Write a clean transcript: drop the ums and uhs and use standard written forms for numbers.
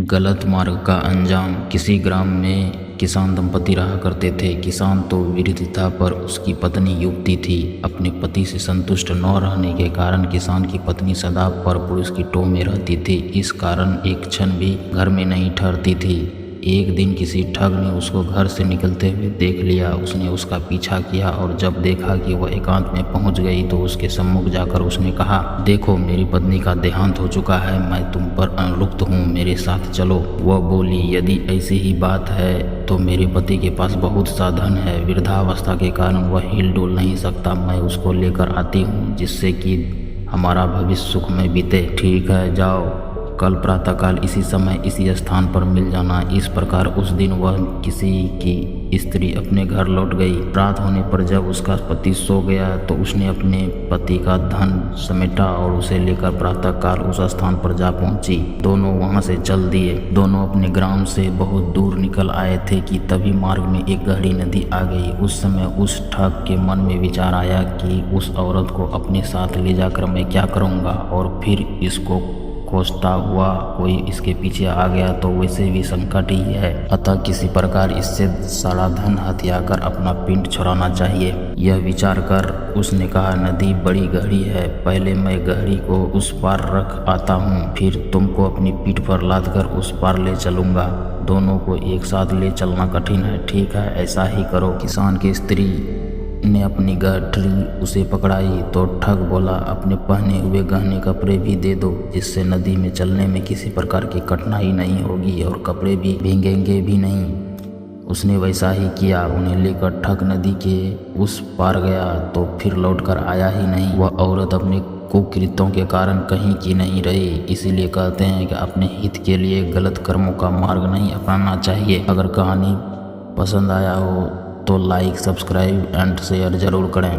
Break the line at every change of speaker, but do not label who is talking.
गलत मार्ग का अंजाम। किसी ग्राम में किसान दंपति रहा करते थे। किसान तो वृद्ध था पर उसकी पत्नी युवती थी। अपने पति से संतुष्ट न रहने के कारण किसान की पत्नी सदा परपुरुष की टोह में रहती थी। इस कारण एक क्षण भी घर में नहीं ठहरती थी। एक दिन किसी ठग ने उसको घर से निकलते हुए देख लिया। उसने उसका पीछा किया और जब देखा कि वह एकांत में पहुंच गई तो उसके सम्मुख जाकर उसने कहा, देखो मेरी पत्नी का देहांत हो चुका है, मैं तुम पर अनुरक्त हूँ, मेरे साथ चलो। वह बोली, यदि ऐसी ही बात है तो मेरे पति के पास बहुत सा धन है। वृद्धावस्था के कारण वह हिल डुल नहीं सकता। मैं उसको लेकर आती हूँ जिससे कि हमारा भविष्य सुखमय बीते। ठीक है, जाओ, कल प्रातःकाल इसी समय इसी स्थान पर मिल जाना। इस प्रकार उस दिन वह किसी की स्त्री अपने घर लौट गई। रात होने पर जब उसका पति सो गया तो उसने अपने पति का धन समेटा और उसे लेकर प्रातःकाल उस स्थान पर जा पहुंची। दोनों वहां से चल दिए। दोनों अपने ग्राम से बहुत दूर निकल आए थे कि तभी मार्ग में एक गहरी नदी आ गई। उस समय उस ठग के मन में विचार आया कि उस औरत को अपने साथ ले जाकर मैं क्या करूँगा, और फिर इसको खोजता हुआ कोई इसके पीछे आ गया तो वैसे भी संकट ही है, अतः किसी प्रकार इससे सारा धन हथियाकर अपना पिंड छुड़ाना चाहिए। यह विचार कर उसने कहा, नदी बड़ी गहरी है, पहले मैं गहरी को उस पार रख आता हूँ, फिर तुमको अपनी पीठ पर लादकर उस पार ले चलूंगा। दोनों को एक साथ ले चलना कठिन है। ठीक है, ऐसा ही करो। किसान की स्त्री ने अपनी गठरी उसे पकड़ाई तो ठग बोला, अपने पहने हुए गहने कपड़े भी दे दो, जिससे नदी में चलने में किसी प्रकार की कठिनाई नहीं होगी और कपड़े भी भीगेंगे भी नहीं। उसने वैसा ही किया। उन्हें लेकर ठग नदी के उस पार गया तो फिर लौटकर आया ही नहीं। वह औरत अपने कुकृत्यों के कारण कहीं की नहीं रही। इसीलिए कहते हैं कि अपने हित के लिए गलत कर्मों का मार्ग नहीं अपनाना चाहिए। अगर कहानी पसंद आया हो तो लाइक, सब्सक्राइब एंड शेयर जरूर करें।